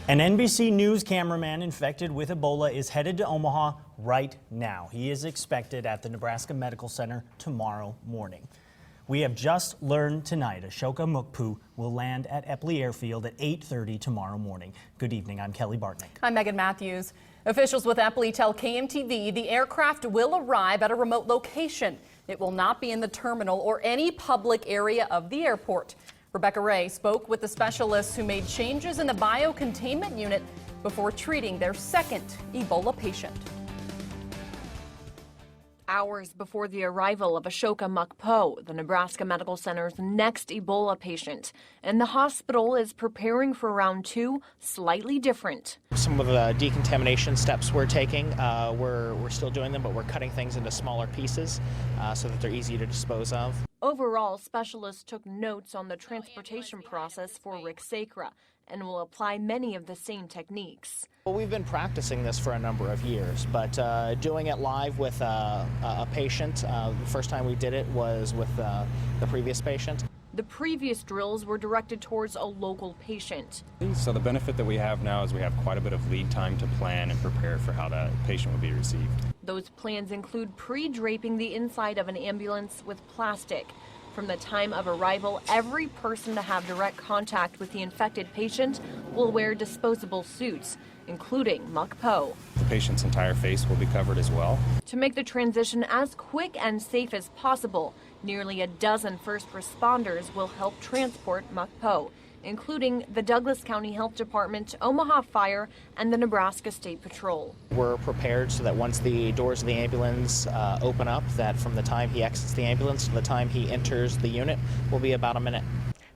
An NBC News cameraman infected with Ebola is headed to Omaha right now. He is expected at the Nebraska Medical Center tomorrow morning. We have just learned tonight Ashoka Mukpu will land at Eppley Airfield at 8:30 tomorrow morning. Good evening, I'm Kelly Bartnick. I'm Megan Matthews. Officials with Eppley tell KMTV the aircraft will arrive at a remote location. It will not be in the terminal or any public area of the airport. Rebecca Ray spoke with the specialists who made changes in the biocontainment unit before treating their second Ebola patient. Hours before the arrival of Ashoka Mukpu, the Nebraska Medical Center's next Ebola patient, and the hospital is preparing for round two, slightly different. Some of the decontamination steps we're taking, we're still doing them, but we're cutting things into smaller pieces so that they're easy to dispose of. Overall, specialists took notes on the transportation process for Rick Sacra and will apply many of the same techniques. Well, we've been practicing this for a number of years, but doing it live with a patient, the first time we did it was with the previous patient. The previous drills were directed towards a local patient. So the benefit that we have now is we have quite a bit of lead time to plan and prepare for how the patient will be received. Those plans include pre-draping the inside of an ambulance with plastic. From the time of arrival, every person to have direct contact with the infected patient will wear disposable suits, including Mukpu. The patient's entire face will be covered as well. To make the transition as quick and safe as possible, nearly a dozen first responders will help transport Mukpu, including the Douglas County Health Department, Omaha Fire, and the Nebraska State Patrol. We're prepared so that once the doors of the ambulance open up, that from the time he exits the ambulance to the time he enters the unit will be about a minute.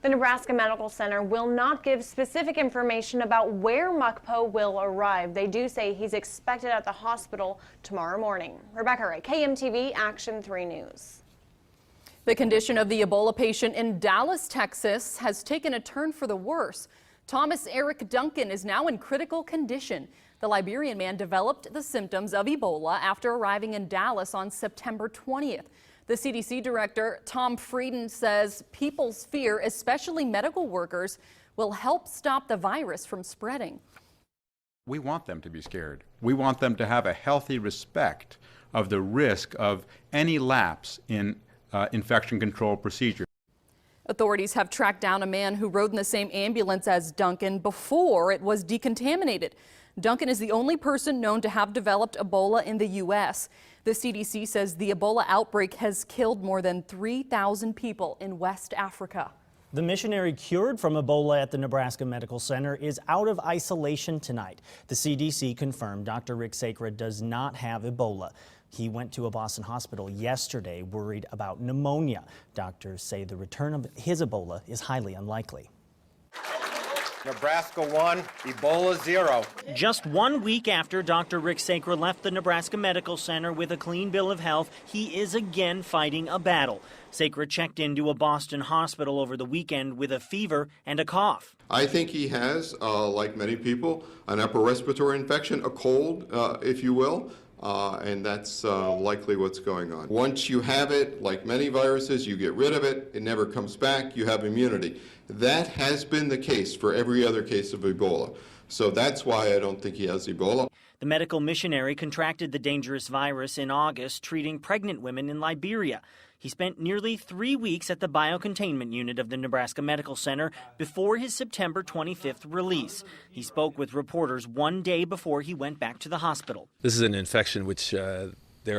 The Nebraska Medical Center will not give specific information about where Mukpu will arrive. They do say he's expected at the hospital tomorrow morning. Rebecca Ray, KMTV Action 3 News. The condition of the Ebola patient in Dallas, Texas has taken a turn for the worse. Thomas Eric Duncan is now in critical condition. The Liberian man developed the symptoms of Ebola after arriving in Dallas on September 20th. The CDC director, Tom Frieden, says people's fear, especially medical workers, will help stop the virus from spreading. We want them to be scared. We want them to have a healthy respect of the risk of any lapse in infection control procedure. Authorities have tracked down a man who rode in the same ambulance as Duncan before it was decontaminated. Duncan is the only person known to have developed Ebola in the U.S. The CDC says the Ebola outbreak has killed more than 3,000 people in West Africa. The missionary cured from Ebola at the Nebraska Medical Center is out of isolation tonight. The CDC confirmed Dr. Rick Sacra does not have Ebola. He went to a Boston hospital yesterday worried about pneumonia. Doctors say the return of his Ebola is highly unlikely. Nebraska 1, Ebola 0. Just 1 week after Dr. Rick Sacra left the Nebraska Medical Center with a clean bill of health, he is again fighting a battle. Sacra checked into a Boston hospital over the weekend with a fever and a cough. I think he has, like many people, an upper respiratory infection, a cold, if you will. And that's likely what's going on. Once you have it, like many viruses, you get rid of it, it never comes back, you have immunity. That has been the case for every other case of Ebola. So that's why I don't think he has Ebola. The medical missionary contracted the dangerous virus in August, treating pregnant women in Liberia. He spent nearly 3 weeks at the biocontainment unit of the Nebraska Medical Center before his September 25th release. He spoke with reporters 1 day before he went back to the hospital. This is an infection which there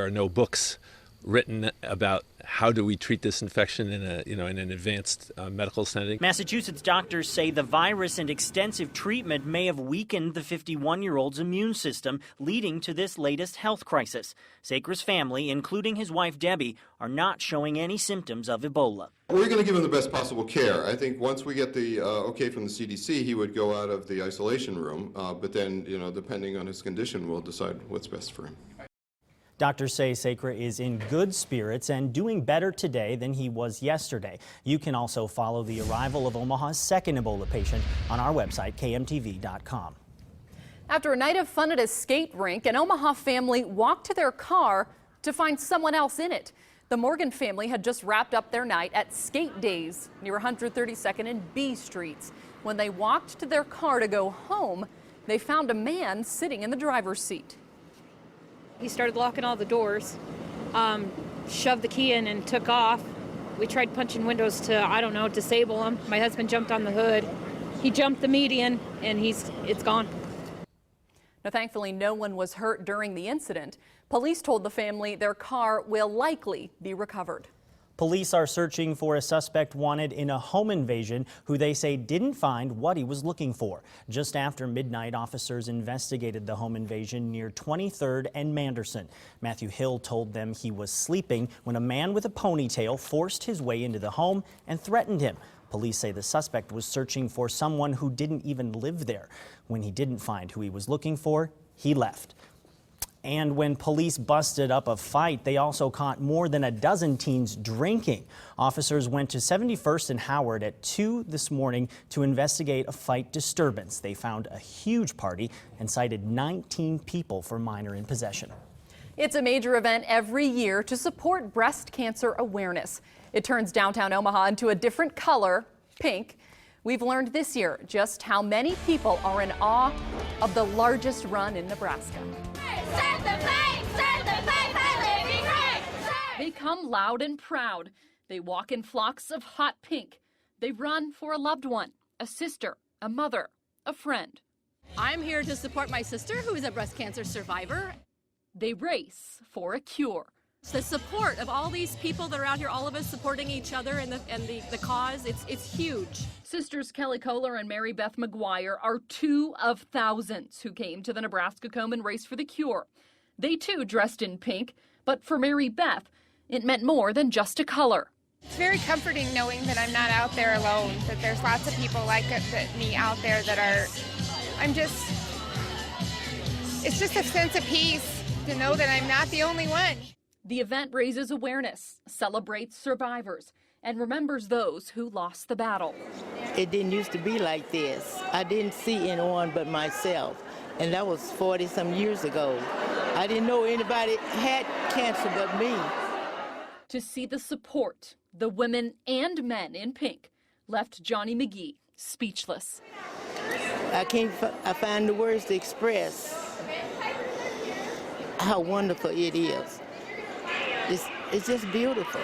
are no books written about how do we treat this infection in an advanced medical setting. Massachusetts doctors say the virus and extensive treatment may have weakened the 51-year-old's immune system, leading to this latest health crisis. Sacra's family, including his wife Debbie, are not showing any symptoms of Ebola. We're going to give him the best possible care. I think once we get the okay from the CDC, he would go out of the isolation room, but then, depending on his condition, we'll decide what's best for him. Doctors say Sacra is in good spirits and doing better today than he was yesterday. You can also follow the arrival of Omaha's second Ebola patient on our website, KMTV.com. After a night of fun at a skate rink, an Omaha family walked to their car to find someone else in it. The Morgan family had just wrapped up their night at Skate Days near 132nd and B Streets. When they walked to their car to go home, They found a man sitting in the driver's seat. He started locking all the doors, shoved the key in and took off. We tried punching windows to, I don't know, disable him. My husband jumped on the hood. He jumped the median and it's gone. Now, thankfully, no one was hurt during the incident. Police told the family their car will likely be recovered. Police are searching for a suspect wanted in a home invasion who they say didn't find what he was looking for. Just after midnight, officers investigated the home invasion near 23rd and Manderson. Matthew Hill told them he was sleeping when a man with a ponytail forced his way into the home and threatened him. Police say the suspect was searching for someone who didn't even live there. When he didn't find who he was looking for, he left. And when police busted up a fight, they also caught more than a dozen teens drinking. Officers went to 71st and Howard at 2 this morning to investigate a fight disturbance. They found a huge party and cited 19 people for minor in possession. It's a major event every year to support breast cancer awareness. It turns downtown Omaha into a different color, pink. We've learned this year just how many people are in awe of the largest run in Nebraska. They come loud and proud. They walk in flocks of hot pink. They run for a loved one, a sister, a mother, a friend. I'm here to support my sister, who is a breast cancer survivor. They race for a cure. The support of all these people that are out here, all of us supporting each other and the cause, it's huge. Sisters Kelly Kohler and Mary Beth McGuire are 2 of thousands who came to the Nebraska Komen Race for the Cure. They too dressed in pink, but for Mary Beth, it meant more than just a color. It's very comforting knowing that I'm not out there alone, that there's lots of people like me out there that are, it's just a sense of peace to know that I'm not the only one. The event raises awareness, celebrates survivors, and remembers those who lost the battle. It didn't used to be like this. I didn't see anyone but myself, and that was 40-some years ago. I didn't know anybody had cancer but me. To see the support, the women and men in pink left Johnny McGee speechless. I find the words to express how wonderful it is. It's just beautiful.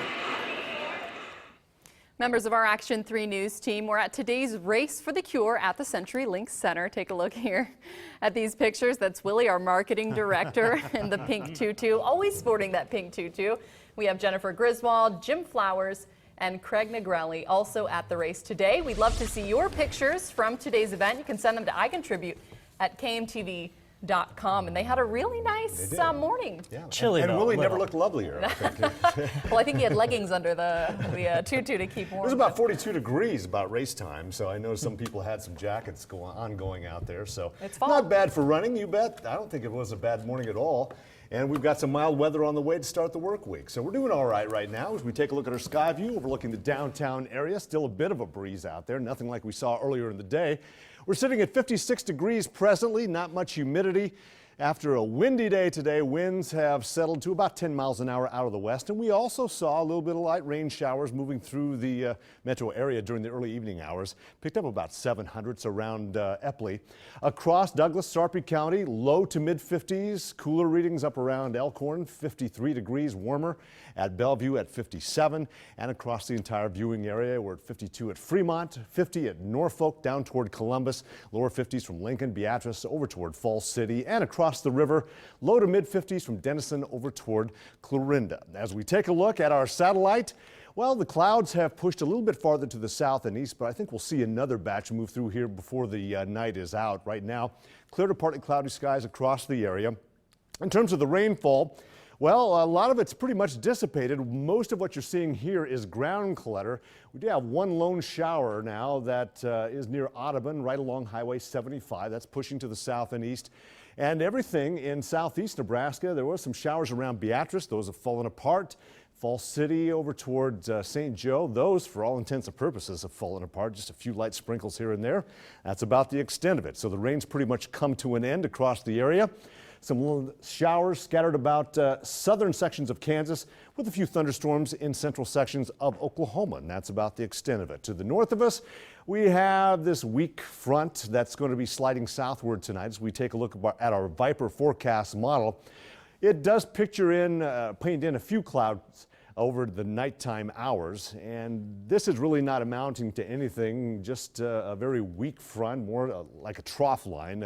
Members of our Action 3 News team were at today's Race for the Cure at the CenturyLink Center. Take a look here at these pictures. That's Willie, our marketing director, in the pink tutu, always sporting that pink tutu. We have Jennifer Griswold, Jim Flowers, and Craig Negrelli also at the race today. We'd love to see your pictures from today's event. You can send them to KMTV-TV.com. And they had a really nice morning. Yeah. Chilly, and though, Willie never looked lovelier, I think. Well, I think he had leggings under the tutu to keep warm. It was about 42 degrees about race time, so I know some people had some jackets going out there. So it's fall. Not bad for running, you bet. I don't think it was a bad morning at all. And we've got some mild weather on the way to start the work week. So we're doing all right now as we take a look at our sky view overlooking the downtown area. Still a bit of a breeze out there, nothing like we saw earlier in the day. We're sitting at 56 degrees presently, not much humidity. After a windy day today, winds have settled to about 10 miles an hour out of the west, and we also saw a little bit of light rain showers moving through the metro area during the early evening hours. Picked up about 700s around Epley. Across Douglas, Sarpy County, low to mid 50s, cooler readings up around Elkhorn, 53 degrees warmer at Bellevue at 57, and across the entire viewing area, we're at 52 at Fremont, 50 at Norfolk, down toward Columbus, lower 50s from Lincoln, Beatrice, over toward Falls City, and across the river, low to mid 50s from Denison over toward Clarinda. As we take a look at our satellite, well, the clouds have pushed a little bit farther to the south and east, but I think we'll see another batch move through here before the night is out. Right now, clear to partly cloudy skies across the area. In terms of the rainfall, well, a lot of it's pretty much dissipated. Most of what you're seeing here is ground clutter. We do have one lone shower now that is near Audubon, right along Highway 75. That's pushing to the south and east. And everything in southeast Nebraska, there was some showers around Beatrice. Those have fallen apart. Falls City over towards St. Joe, those, for all intents and purposes, have fallen apart. Just a few light sprinkles here and there. That's about the extent of it. So the rain's pretty much come to an end across the area. Some little showers scattered about southern sections of Kansas with a few thunderstorms in central sections of Oklahoma, and that's about the extent of it. To the north of us, we have this weak front that's going to be sliding southward tonight as we take a look at our Viper forecast model. It does paint in a few clouds over the nighttime hours, and this is really not amounting to anything, just a very weak front, more like a trough line,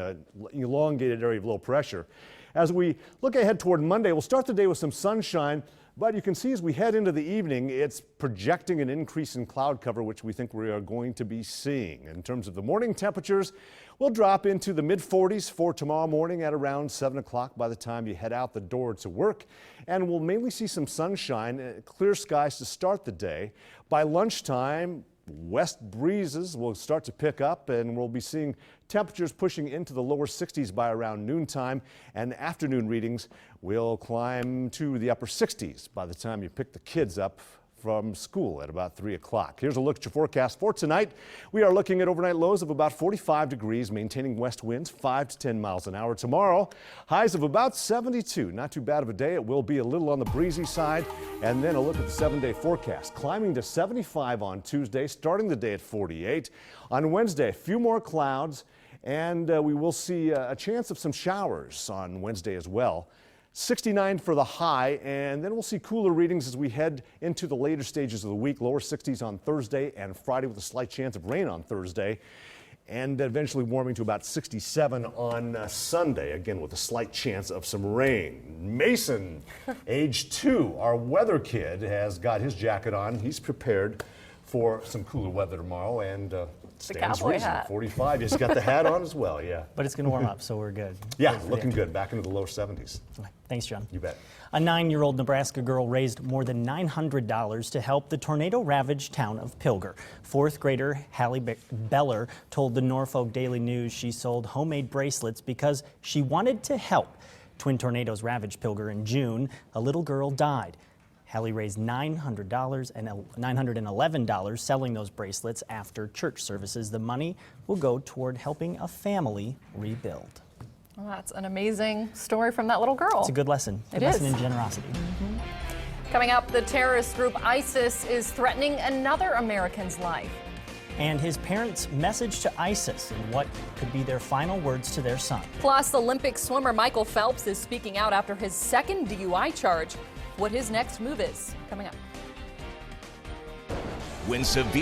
elongated area of low pressure. As we look ahead toward Monday, we'll start the day with some sunshine, but you can see as we head into the evening, it's projecting an increase in cloud cover, which we think we are going to be seeing. In terms of the morning temperatures, we'll drop into the mid-40s for tomorrow morning at around 7 o'clock by the time you head out the door to work. And we'll mainly see some sunshine, clear skies to start the day. By lunchtime, west breezes will start to pick up, and we'll be seeing temperatures pushing into the lower 60s by around noontime, and afternoon readings will climb to the upper 60s by the time you pick the kids up from school at about 3 o'clock. Here's a look at your forecast for tonight. We are looking at overnight lows of about 45 degrees, maintaining west winds 5 to 10 miles an hour. Tomorrow, highs of about 72. Not too bad of a day. It will be a little on the breezy side. And then a look at the 7-day forecast, climbing to 75 on Tuesday, starting the day at 48. On Wednesday, a few more clouds, and we will see a chance of some showers on Wednesday as well. 69 for the high, and then we'll see cooler readings as we head into the later stages of the week. Lower 60s on Thursday and Friday with a slight chance of rain on Thursday, and eventually warming to about 67 on Sunday, again with a slight chance of some rain. Mason, age 2, our weather kid, has got his jacket on. He's prepared for some cooler weather tomorrow, and stands cowboy reason. hat. 45. He's got the hat on as well, yeah. But it's going to warm up, so we're good. Yeah, looking good. Back into the low 70s. Thanks, John. You bet. A 9-year-old Nebraska girl raised more than $900 to help the tornado-ravaged town of Pilger. 4th grader Hallie Beller told the Norfolk Daily News she sold homemade bracelets because she wanted to help. Twin tornadoes ravaged Pilger in June. A little girl died. Hallie raised $911 selling those bracelets after church services. The money will go toward helping a family rebuild. Well, that's an amazing story from that little girl. It's a good lesson. Good lesson in generosity. Coming up, the terrorist group ISIS is threatening another American's life. And his parents' message to ISIS and what could be their final words to their son. Plus, Olympic swimmer Michael Phelps is speaking out after his second DUI charge. What his next move is, coming up. When severe